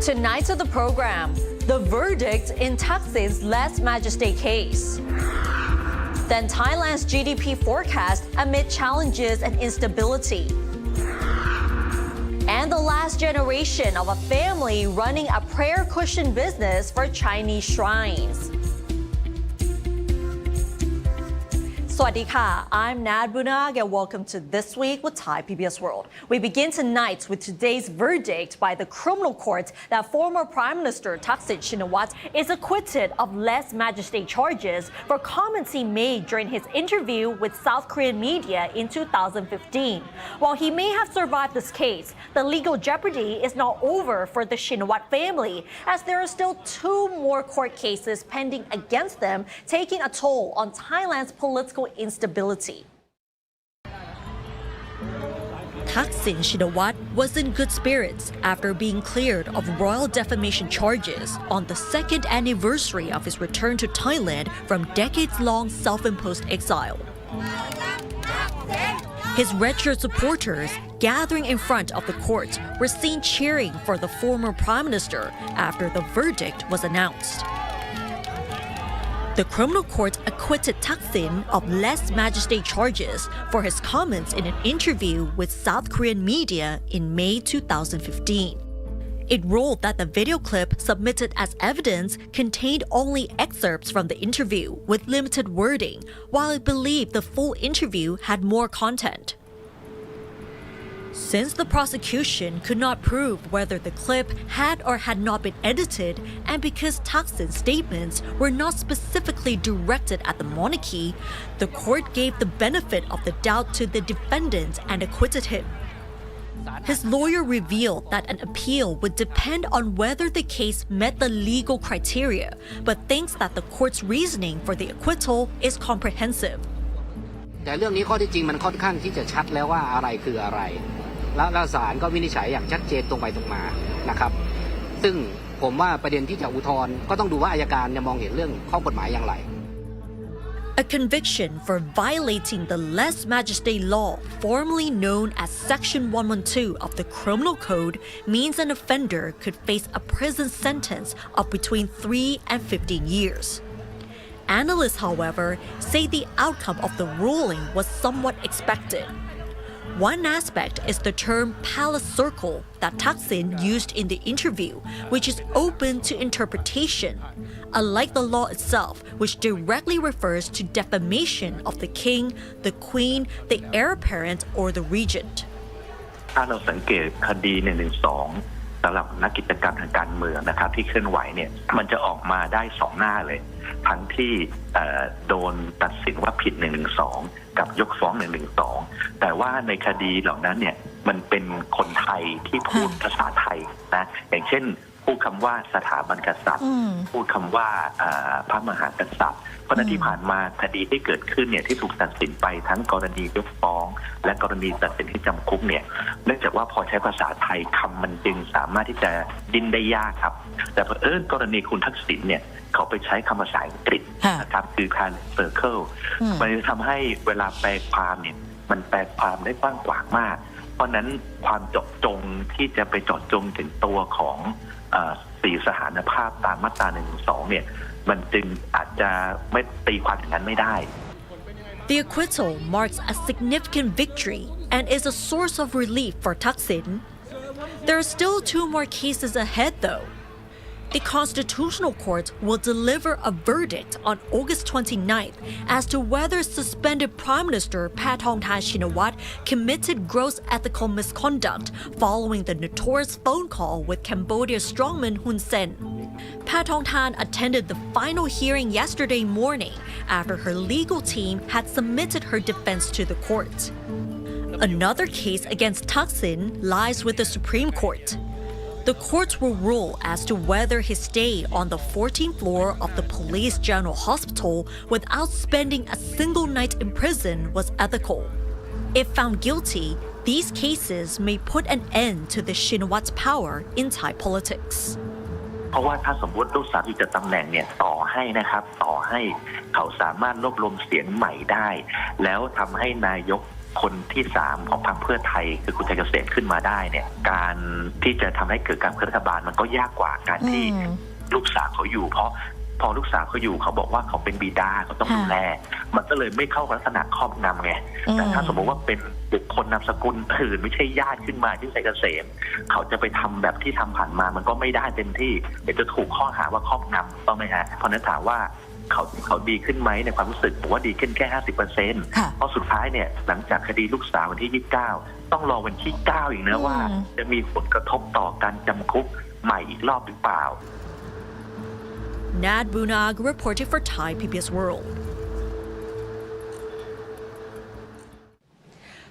Tonight to the program, the verdict in Thaksin's lèse majesté case. Then Thailand's GDP forecast amid challenges and instability. And the last generation of a family running a prayer cushion business for Chinese shrines. Swadika, I'm Nad Bunag and welcome to This Week with Thai PBS World. We begin tonight with today's verdict by the criminal court that former Prime Minister Thaksin Shinawat is acquitted of lèse majesté charges for comments he made during his interview with South Korean media in 2015. While he may have survived this case, the legal jeopardy is not over for the Shinawat family, as there are still 2 more court cases pending against them, taking a toll on Thailand's political instability. Thaksin Shinawat was in good spirits after being cleared of royal defamation charges on the 2nd anniversary of his return to Thailand from decades-long self-imposed exile. His red-shirt supporters gathering in front of the court were seen cheering for the former prime minister after the verdict was announced. The criminal court acquitted Thaksin of lèse majesté charges for his comments in an interview with South Korean media in May 2015. It ruled that the video clip submitted as evidence contained only excerpts from the interview with limited wording, while it believed the full interview had more content. Since the prosecution could not prove whether the clip had or had not been edited, and because Thaksin's statements were not specifically directed at the monarchy, the court gave the benefit of the doubt to the defendant and acquitted him. His lawyer revealed that an appeal would depend on whether the case met the legal criteria, but thinks that the court's reasoning for the acquittal is comprehensive. แต่เรื่องนี้ข้อที่จริงมันค่อนข้างที่จะชัดแล้วว่าอะไรคืออะไรแล้วศาลก็วินิจฉัยอย่างชัดเจนตรงไปตรงมานะครับซึ่งผมว่าประเด็นที่จะอุทธรณ์ก็ต้องดูว่าอัยการจะมองเห็นเรื่องข้อกฎหมายอย่างไร A conviction for violating the lèse majesté law, formerly known as Section 112 of the Criminal Code, means an offender could face a prison sentence of between 3 and 15 years. Analysts, however, say the outcome of the ruling was somewhat expected. One aspect is the term palace circle that Thaksin used in the interview, which is open to interpretation, unlike the law itself, which directly refers to defamation of the king, the queen, the heir apparent, or the regent. ถ้าเราสังเกตคดี112สำหรับนักกิจกรรมทางการเมืองนะครับที่เคลื่อนไหวเนี่ยมันจะออกมาได้2หน้าเลยทั้งที่โดนตัดสินว่าผิด112กับยกฟ้อง112แต่ว่าในคดีเหล่านั้นเนี่ยมันเป็นคนไทยที่พูดภาษาไทยนะอย่างเช่นพูดคำว่าสถาบันกษัตริย์พูดคำว่าพระมหากษัตริย์เพราะนั้นที่ผ่านมาคดีที่เกิดขึ้นเนี่ยที่ถูกตัดสินไปทั้งกรณียกฟ้องและกรณีตัดสินที่จำคุกเนี่ยเนื่องจากว่าพอใช้ภาษาไทยคำมันจึงสามารถที่จะดิ้นได้ยากครับแต่เผอิญกรณีคุณทักษิณเนี่ยเขาไปใช้คำภาษาอังกฤษนะครับคือ circle มันจะทำให้เวลาแปลความเนี่ยมันแปลความได้กว้างขวางมากเพราะนั้นความเจาะจงที่จะไปเจาะจงถึงตัวของ4 สถานภาพตามมาตรา112เนี่ยมันจึงอาจจะไม่ตีความอย่างนั้นไม่ได้ The acquittal marks a significant victory and is a source of relief for Thaksin. There are still 2 more cases ahead, though. The Constitutional Court will deliver a verdict on August 29th as to whether suspended Prime Minister Pathongthai Shinawat committed gross ethical misconduct following the notorious phone call with Cambodia's strongman Hun Sen. Pathongthai attended the final hearing yesterday morning after her legal team had submitted her defense to the court. Another case against Thaksin lies with the Supreme Court. The courts will rule as to whether his stay on the 14th floor of the Police General Hospital without spending a single night in prison was ethical. If found guilty, these cases may put an end to the Shinawat's power in Thai politics. เพราะว่าถ้าสมมติลูกสาวที่จะตำแหน่งเนี่ยต่อให้เขาสามารถรวบรวมเสียงใหม่ได้แล้วทำให้นายก คนที่3ของพรรคเพื่อไทยคือคุณชัยเกษมขึ้นมาได้เนี่ยการที่จะทำให้เกิดการเมืองรัฐบาลมันก็ยากกว่าการที่ลูกสาวเขาอยู่เพราะพอลูกสาวเขาอยู่เขาบอกว่าเขาเป็นบิดาเขาต้องดูแลมันก็เลยไม่เข้าลักษณะครอบงำไงแต่ถ้าสมมติว่าเป็นบุคคลนามสกุลอื่นไม่ใช่ญาติขึ้นมาที่ชัยเกษมเขาจะไปทำแบบที่ทำผ่านมามันก็ไม่ได้เต็มที่เดี๋ยวจะถูกข้อหาว่าครอบงำต้องไหมฮะเพราะนั้นถามว่าเขาดีขึ้นไหมในความรู้สึกผมว่าดีขึ้นแค่ 50% เพราะสุดท้ายเนี่ยหลังจากคดีลูกสาววันที่29ต้องรอวันที่9อีกนะว่าจะมีผลกระทบต่อการจำคุกใหม่อีกรอบหรือเปล่า Nad Bunag reported for Thai PBS World.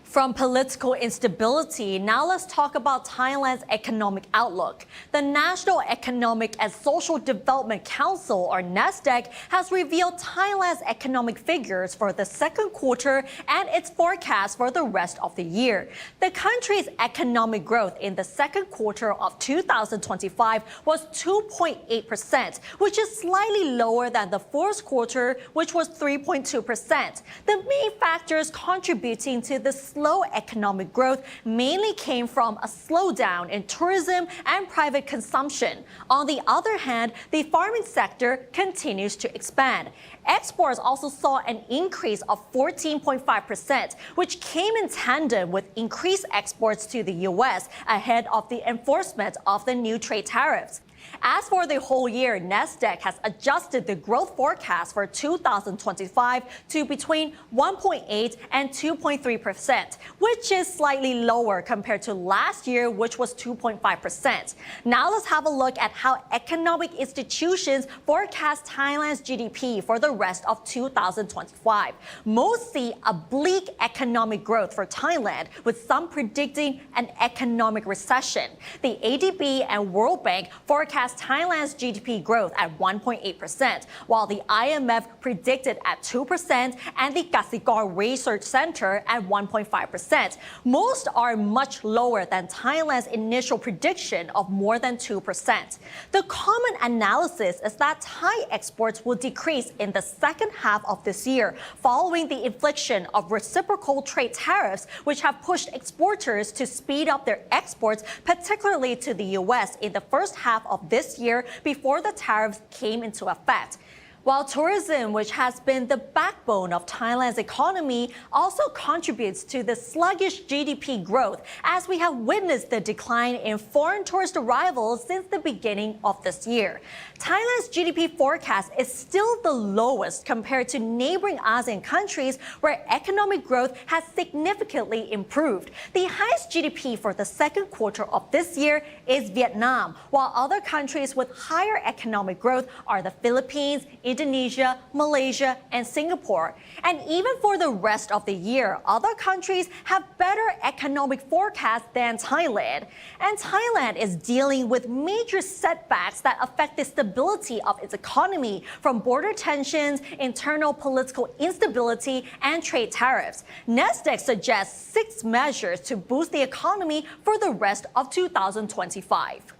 From political instability, now let's talk about Thailand's economic outlook. The National Economic and Social Development Council, or NESDEC, has revealed Thailand's economic figures for the second quarter and its forecast for the rest of the year. The country's economic growth in the second quarter of 2025 was 2.8%, which is slightly lower than the fourth quarter, which was 3.2%. The main factors contributing to the slow economic growth mainly came from a slowdown in tourism and private consumption. On the other hand, the farming sector continues to expand. Exports also saw an increase of 14.5%, which came in tandem with increased exports to the U.S. ahead of the enforcement of the new trade tariffs. As for the whole year, NESDEC has adjusted the growth forecast for 2025 to between 1.8 and 2.3%, which is slightly lower compared to last year, which was 2.5%. Now let's have a look at how economic institutions forecast Thailand's GDP for the rest of 2025. Most see a bleak economic growth for Thailand, with some predicting an economic recession. The ADB and World Bank forecast Thailand's GDP growth at 1.8%, while the IMF predicted at 2% and the Kasigor Research Center at 1.5%. Most are much lower than Thailand's initial prediction of more than 2%. The common analysis is that Thai exports will decrease in the second half of this year, following the infliction of reciprocal trade tariffs, which have pushed exporters to speed up their exports, particularly to the U.S. in the first half of this year before the tariffs came into effect. While tourism, which has been the backbone of Thailand's economy, also contributes to the sluggish GDP growth, as we have witnessed the decline in foreign tourist arrivals since the beginning of this year. Thailand's GDP forecast is still the lowest compared to neighboring ASEAN countries, where economic growth has significantly improved. The highest GDP for the second quarter of this year is Vietnam, while other countries with higher economic growth are the Philippines, Indonesia, Malaysia, and Singapore. And even for the rest of the year, other countries have better economic forecasts than Thailand. And Thailand is dealing with major setbacks that affect the stability of its economy, from border tensions, internal political instability, and trade tariffs. NESDEC suggests 6 measures to boost the economy for the rest of 2025.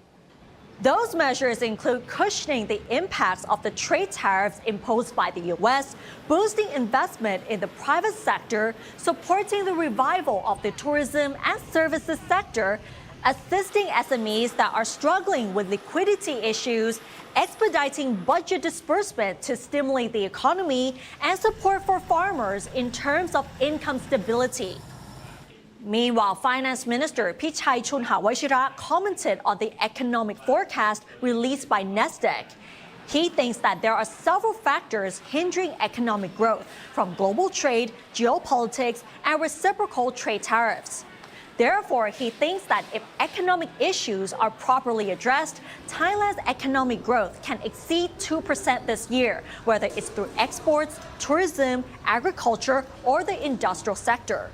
Those measures include cushioning the impacts of the trade tariffs imposed by the U.S., boosting investment in the private sector, supporting the revival of the tourism and services sector, assisting SMEs that are struggling with liquidity issues, expediting budget disbursement to stimulate the economy, and support for farmers in terms of income stability. Meanwhile, Finance Minister Pichai Chunhawashira commented on the economic forecast released by NESDEC. He thinks that there are several factors hindering economic growth, from global trade, geopolitics, and reciprocal trade tariffs. Therefore, he thinks that if economic issues are properly addressed, Thailand's economic growth can exceed 2% this year, whether it's through exports, tourism, agriculture, or the industrial sector.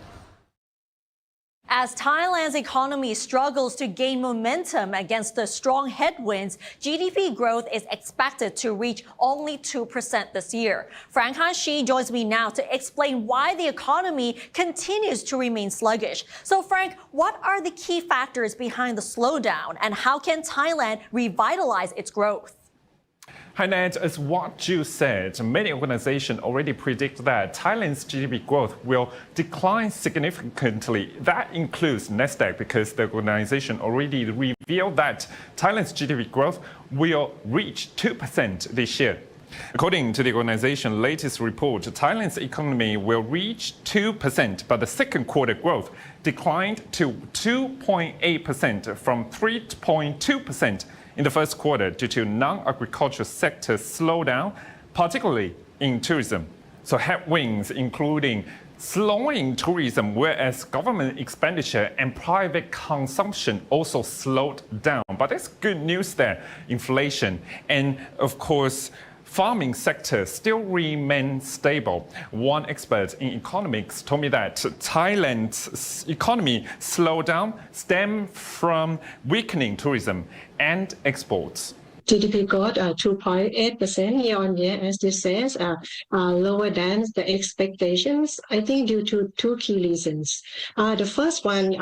As Thailand's economy struggles to gain momentum against the strong headwinds, GDP growth is expected to reach only 2% this year. Frank Han-shi joins me now to explain why the economy continues to remain sluggish. So Frank, what are the key factors behind the slowdown, and how can Thailand revitalize its growth? Hi, Ned. As what you said, many organizations already predict that Thailand's GDP growth will decline significantly. That includes Nasdaq because the organization already revealed that Thailand's GDP growth will reach 2% this year. According to the organization's latest report, Thailand's economy will reach 2%, but the second quarter growth declined to 2.8% from 3.2% in the first quarter due to non-agricultural sector slowdown, particularly in tourism. So headwinds including slowing tourism, whereas government expenditure and private consumption also slowed down. But there's good news there. Inflation and, of course, farming sector still remain stable. One expert in economics told me that Thailand's economy slowdown stemmed from weakening tourism and exports. GDP growth 2.8% year on year, as this says, lower than the expectations, I think due to two key reasons. The first one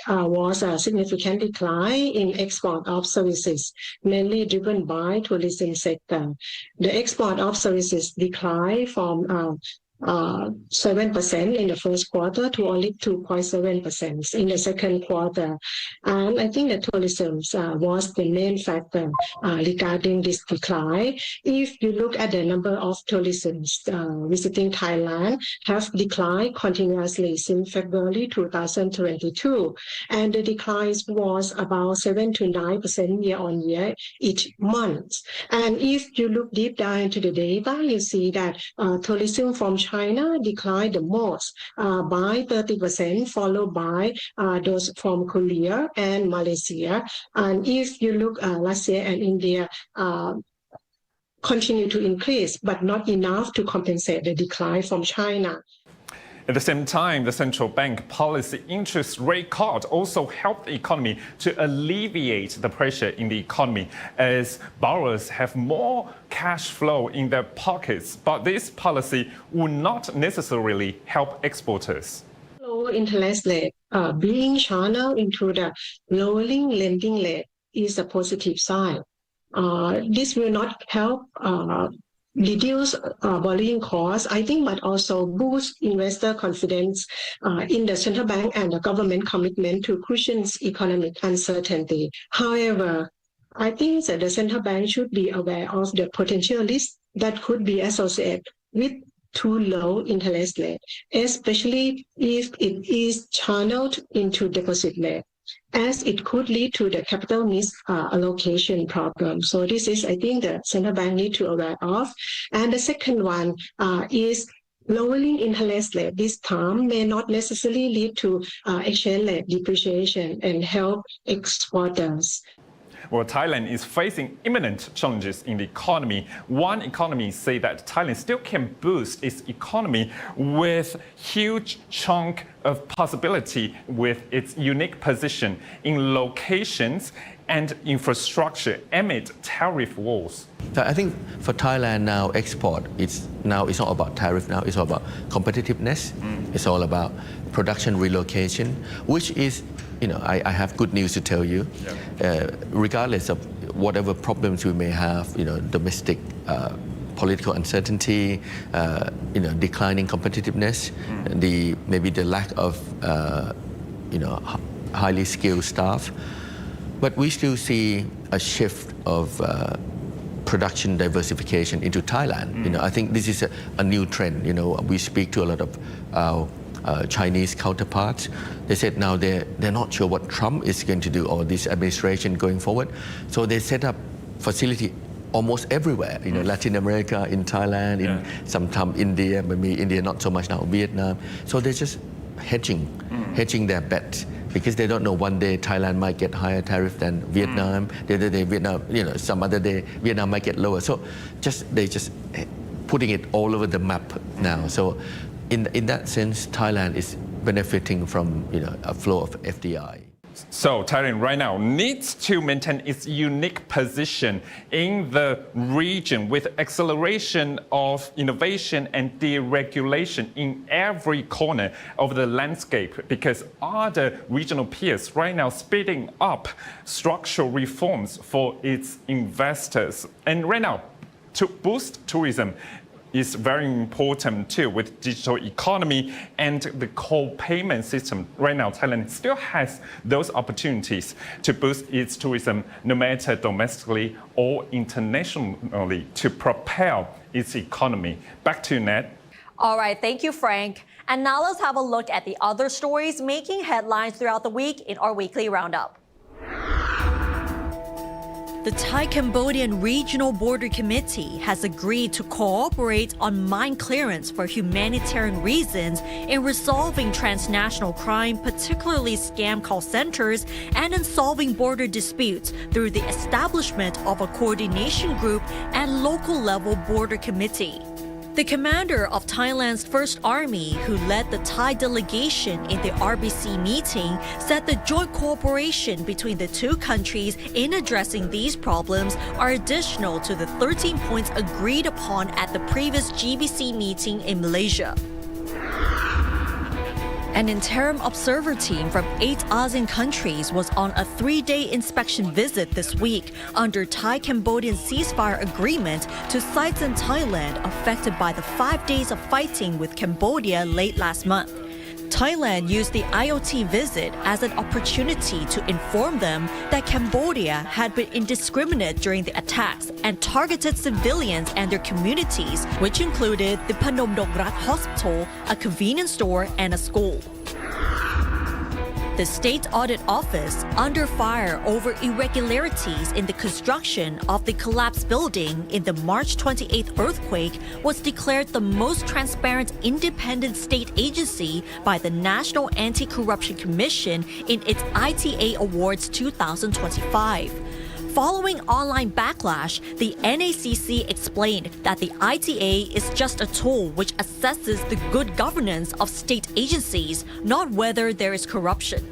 was a significant decline in export of services, mainly driven by tourism sector. The export of services declined from 7% in the first quarter to only 2.7% in the second quarter. And I think that tourism was the main factor regarding this decline. If you look at the number of tourists visiting Thailand have declined continuously since February 2022. And the decline was about 7 to 9% year on year each month. And if you look deep down into the data, you see that tourism from China declined the most by 30%, followed by those from Korea and Malaysia. And if you look, Russia and India continue to increase, but not enough to compensate the decline from China. At the same time, the central bank policy interest rate cut also helped the economy to alleviate the pressure in the economy as borrowers have more cash flow in their pockets. But this policy will not necessarily help exporters. Low interest rate being channeled into the lowering lending rate is a positive sign. This will not help reduce borrowing costs, I think, but also boost investor confidence in the central bank and the government commitment to cushion economic uncertainty. However, I think that the central bank should be aware of the potential risks that could be associated with too low interest rate, especially if it is channeled into deposit rate, as it could lead to the capital misallocation problem. So this is, I think, the central bank need to aware of. And the second one is lowering interest rate this time may not necessarily lead to exchange rate depreciation and help exporters. Well, Thailand is facing imminent challenges in the economy. One economist say that Thailand still can boost its economy with huge chunk of possibility with its unique position in locations and infrastructure amid tariff wars. I think for Thailand now, export, it's not about tariff now, it's all about competitiveness. It's all about production relocation, which is, I have good news to tell you. Regardless of whatever problems we may have, domestic political uncertainty, declining competitiveness, maybe the lack of, highly skilled staff. But we still see a shift of production diversification into Thailand. I think this is a new trend. We speak to a lot of our Chinese counterparts. They said now they're not sure what Trump is going to do or this administration going forward. So they set up facility almost everywhere, Latin America, in Thailand, in sometimes India, maybe India not so much now, Vietnam. So they're just hedging their bets because they don't know one day Thailand might get higher tariff than Vietnam. The other day Vietnam, some other day Vietnam might get lower. So they just putting it all over the map now. So in that sense, Thailand is benefiting from a flow of FDI. So Thailand right now needs to maintain its unique position in the region with acceleration of innovation and deregulation in every corner of the landscape because other regional peers right now speeding up structural reforms for its investors. And right now, to boost tourism is very important too with digital economy and the co-payment system. Right now, Thailand still has those opportunities to boost its tourism, no matter domestically or internationally, to propel its economy. Back to you, Ned. All right, thank you, Frank. And now let's have a look at the other stories making headlines throughout the week in our weekly roundup. The Thai-Cambodian Regional Border Committee has agreed to cooperate on mine clearance for humanitarian reasons in resolving transnational crime, particularly scam call centers, and in solving border disputes through the establishment of a coordination group and local-level border committee. The commander of Thailand's First Army, who led the Thai delegation in the RBC meeting, said the joint cooperation between the two countries in addressing these problems are additional to the 13 points agreed upon at the previous GBC meeting in Malaysia. An interim observer team from 8 ASEAN countries was on a 3-day inspection visit this week under Thai-Cambodian ceasefire agreement to sites in Thailand affected by the 5 days of fighting with Cambodia late last month. Thailand used the IOT visit as an opportunity to inform them that Cambodia had been indiscriminate during the attacks and targeted civilians and their communities, which included the Phnom Dong Rat Hospital, a convenience store, and a school. The State Audit Office, under fire over irregularities in the construction of the collapsed building in the March 28th earthquake, was declared the most transparent independent state agency by the National Anti-Corruption Commission in its ITA Awards 2025. Following online backlash, the NACC explained that the ITA is just a tool which assesses the good governance of state agencies, not whether there is corruption.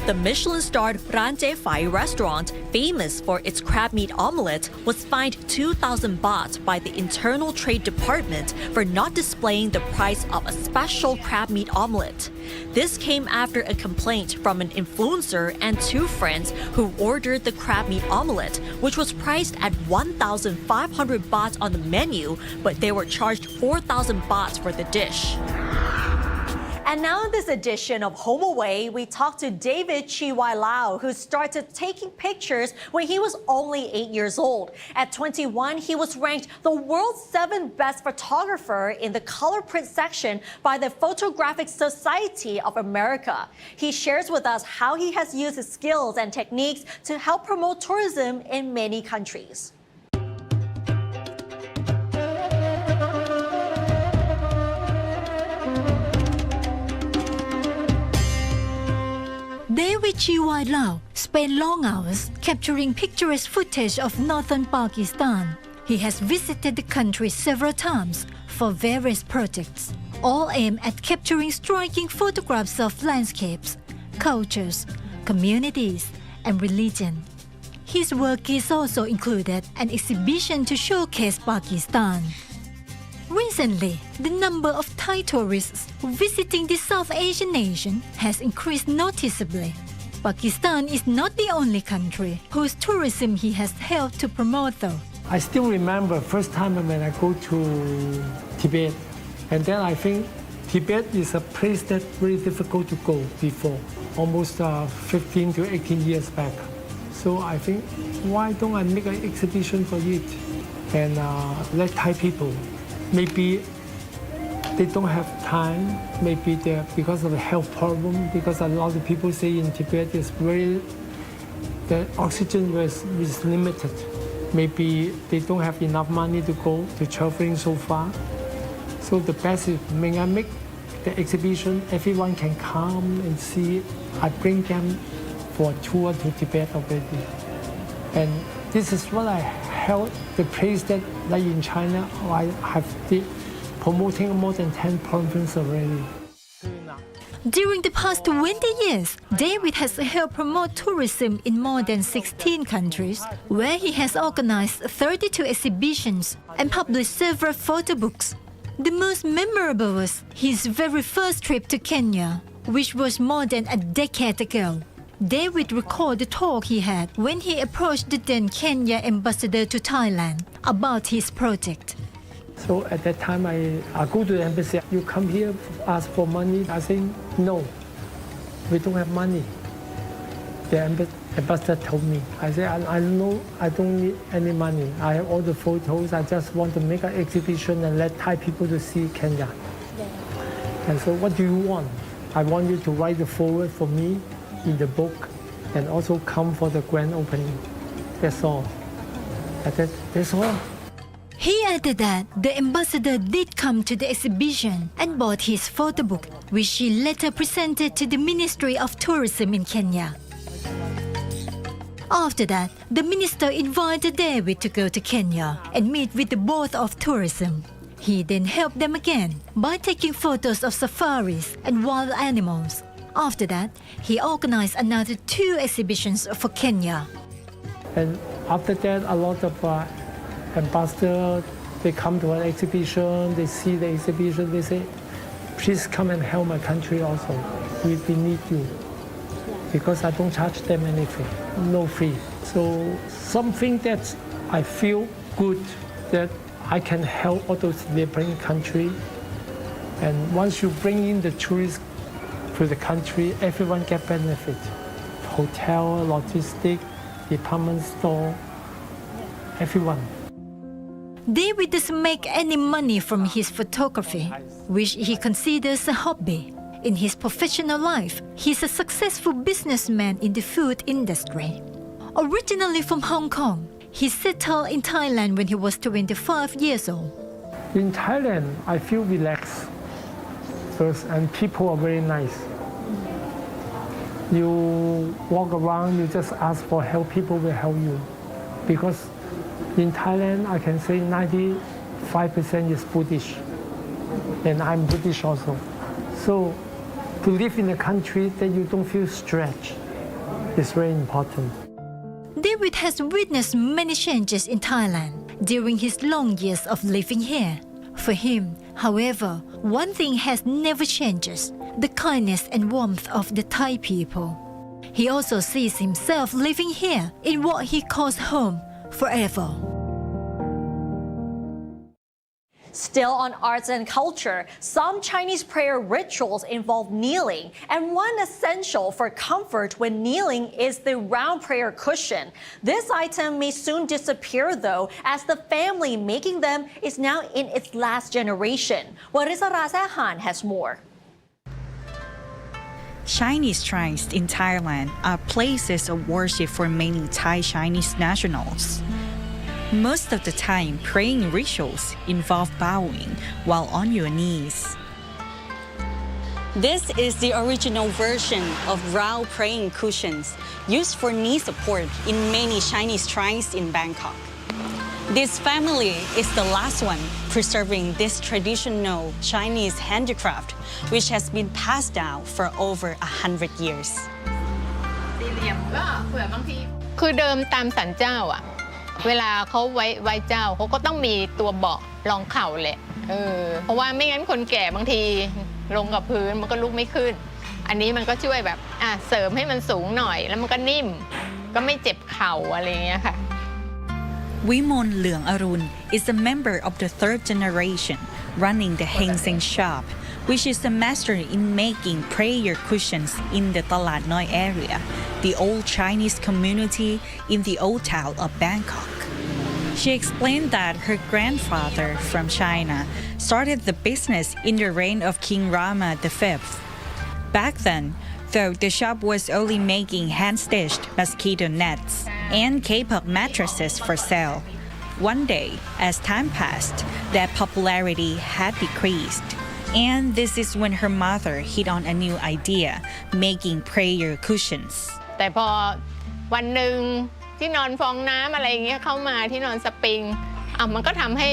The Michelin-starred Frante Fi restaurant, famous for its crab meat omelette, was fined 2,000 baht by the Internal Trade Department for not displaying the price of a special crab meat omelette. This came after a complaint from an influencer and 2 friends who ordered the crab meat omelette, which was priced at 1,500 baht on the menu, but they were charged 4,000 baht for the dish. And now in this edition of Home Away, we talked to David Chiwai Lau, who started taking pictures when he was only 8 years old. At 21, he was ranked the world's 7th best photographer in the color print section by the Photographic Society of America. He shares with us how he has used his skills and techniques to help promote tourism in many countries. David Chiwai Lau spent long hours capturing picturesque footage of northern Pakistan. He has visited the country several times for various projects, all aimed at capturing striking photographs of landscapes, cultures, communities, and religion. His work is also included an exhibition to showcase Pakistan. Recently, the number of Thai tourists visiting the South Asian nation has increased noticeably. Pakistan is not the only country whose tourism he has helped to promote though. I still remember first time when I go to Tibet, and then I think Tibet is a place that's very difficult to go before, almost 15 to 18 years back. So I think, why don't I make an exhibition for it and let Thai people. Maybe they don't have time, maybe they're because of a health problem, because a lot of people say in Tibet the oxygen is limited. Maybe they don't have enough money to go to traveling so far. So the best is when I make the exhibition, everyone can come and see. I bring them for a tour to Tibet already. And this is what I held the place that, like in China, I have promoting more than 10 provinces already. During the past 20 years, David has helped promote tourism in more than 16 countries, where he has organized 32 exhibitions and published several photo books. The most memorable was his very first trip to Kenya, which was more than a decade ago. David recalled the talk he had when he approached the then Kenya ambassador to Thailand about his project. So at that time, I go to the embassy. You come here, ask for money. I say, no, we don't have money. The ambassador told me. I said, I know I don't need any money. I have all the photos. I just want to make an exhibition and let Thai people to see Kenya. And so what do you want? I want you to write the foreword for me in the book and also come for the grand opening. That's all. That's all. He added that the ambassador did come to the exhibition and bought his photo book, which he later presented to the Ministry of Tourism in Kenya. After that, the minister invited David to go to Kenya and meet with the Board of Tourism. He then helped them again by taking photos of safaris and wild animals. After that, he organized another 2 exhibitions for Kenya. And after that, a lot of ambassadors, they come to an exhibition, they see the exhibition, they say, please come and help my country also. We need you. Because I don't charge them anything, no fee. So something that I feel good that I can help all those neighboring countries. And once you bring in the tourists to the country, everyone get benefit. Hotel, logistic, department store, everyone. David doesn't make any money from his photography, which he considers a hobby. In his professional life, he's a successful businessman in the food industry. Originally from Hong Kong, he settled in Thailand when he was 25 years old. In Thailand, I feel relaxed first, and people are very nice. You walk around, you just ask for help, people will help you. Because in Thailand, I can say 95% is Buddhist, and I'm Buddhist also. So to live in a country that you don't feel stretched is very important. David has witnessed many changes in Thailand during his long years of living here. For him, however, one thing has never changed: the kindness and warmth of the Thai people. He also sees himself living here in what he calls home forever. Still on arts and culture, some Chinese prayer rituals involve kneeling, and one essential for comfort when kneeling is the round prayer cushion. This item may soon disappear though, as the family making them is now in its last generation. Warisara Sahan has more. Chinese shrines in Thailand are places of worship for many Thai Chinese nationals. Most of the time, praying rituals involve bowing while on your knees. This is the original version of round praying cushions used for knee support in many Chinese shrines in Bangkok. This family is the last one preserving this traditional Chinese handicraft, which has been passed down for over 100 years. คือเดิมตามศาลเจ้าอ่ะเวลาเขาไว้เจ้าเขาก็ต้องมีตัวเบาะรองเข่าแหละเพราะว่าไม่งั้นคนแก่บางทีลงกับพื้นมันก็ลุกไม่ขึ้นอันนี้มันก็ช่วยแบบเสริมให้มันสูงหน่อยแล้วมันก็นิ่มก็ไม่เจ็บเข่าอะไรอย่างเงี้ยค่ะ Wimon Leung Arun is a member of the 3rd generation running the Heng Seng shop, which is a master in making prayer cushions in the Talat Noi area, the old Chinese community in the old town of Bangkok. She explained that her grandfather from China started the business in the reign of King Rama V. Back then, though, the shop was only making hand-stitched mosquito nets and K-pop mattresses for sale. One day, as time passed, their popularity had decreased. And this is when her mother hit on a new idea, making prayer cushions. แต่พอวันหนึ่งที่นอนฟองน้ำอะไรเงี้ยเข้ามาที่นอนสปริงมันก็ทำให้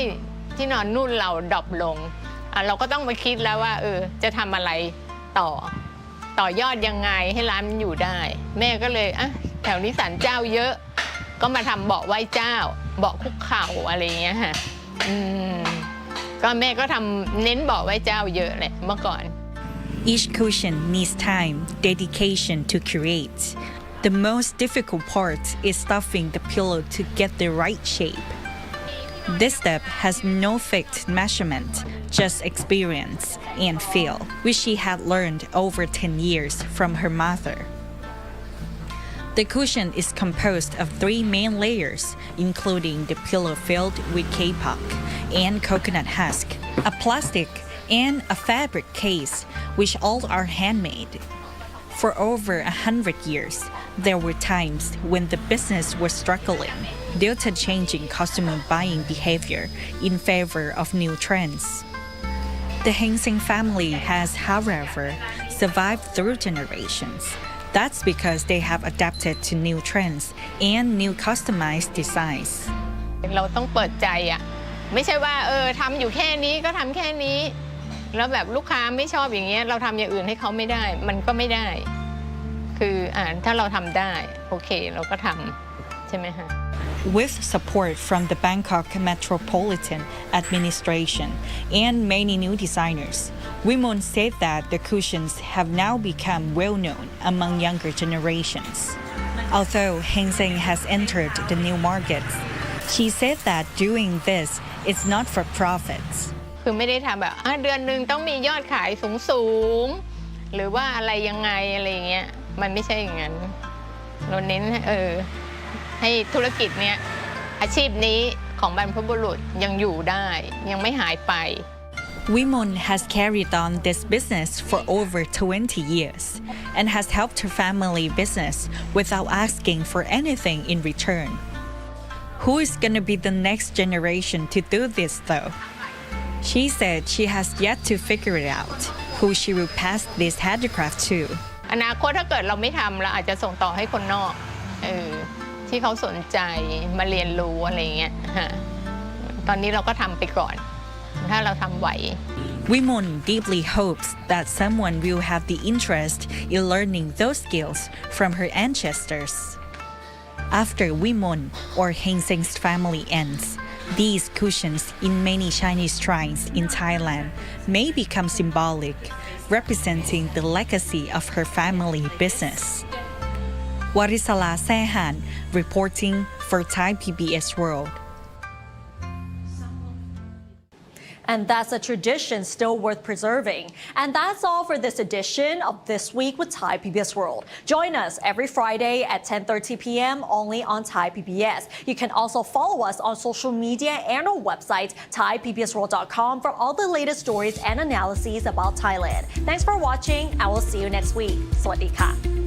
ที่นอนนุ่นเราดรอปลงเราก็ต้องมาคิดแล้วว่าจะทำอะไรต่อยอดยังไงให้ร้านมันอยู่ได้แม่ก็เลยแถวนี้ศาลเจ้าเยอะก็มาทำเบาะไหว้เจ้าเบาะคุกเข่าอะไรเงี้ยค่ะก็แม่ก็ทำเน้นเบาะไหว้เจ้าเยอะแหละเมื่อก่อน Each cushion needs time, dedication to create. The most difficult part is stuffing the pillow to get the right shape. This step has no fixed measurement, just experience and feel, which she had learned over 10 years from her mother. The cushion is composed of 3 main layers, including the pillow filled with kapok and coconut husk, a plastic, and a fabric case, which all are handmade. For over 100 years, there were times when the business was struggling due to changing customer buying behavior in favor of new trends. The Heng Seng family has, however, survived through generations. That's because they have adapted to new trends and new customized designs. เราต้องเปิดใจไม่ใช่ว่าทำอยู่แค่นี้ก็ทำแค่นี้แล้วแบบลูกค้าไม่ชอบอย่างเงี้ยเราทำอย่างอื่นให้เขาไม่ได้มันก็ไม่ได้คือถ้าเราทำได้โอเคเราก็ทำใช่ไหมคะ With support from the Bangkok Metropolitan Administration and many new designers, Wimon said that the cushions have now become well known among younger generations. Although Heng Seng has entered the new markets, she said that doing this is not for profits. คือไม่ได้ทำแบบเดือนหนึ่งต้องมียอดขายสูงหรือว่าอะไรยังไงอะไรเงี้ยมันไม่ใช่อย่างนั้นเราเน้นให้ธุรกิจเนี้ยอาชีพนี้ของบรรพบุรุษยังอยู่ได้ยังไม่หายไป Wimon has carried on this business for over 20 years and has helped her family business without asking for anything in return. Who is going to be the next generation to do this though? She said she has yet to figure it out who she will pass this handicraft to. อนาคตถ้าเกิดเราไม่ทำเราอาจจะส่งต่อให้คนนอกที่เขาสนใจมาเรียนรู้อะไรเงี้ยตอนนี้เราก็ทำไปก่อนถ้าเราทำไหว Wimon deeply hopes that someone will have the interest in learning those skills from her ancestors. After Wimon or Heng Seng's family ends, these cushions in many Chinese shrines in Thailand may become symbolic, representing the legacy of her family business. Warisala Sehan reporting for Thai PBS World. And that's a tradition still worth preserving. And that's all for this edition of This Week with Thai PBS World. Join us every Friday at 10:30 p.m. only on Thai PBS. You can also follow us on social media and our website, thaipbsworld.com, for all the latest stories and analyses about Thailand. Thanks for watching, and we'll see you next week. สวัสดีค่ะ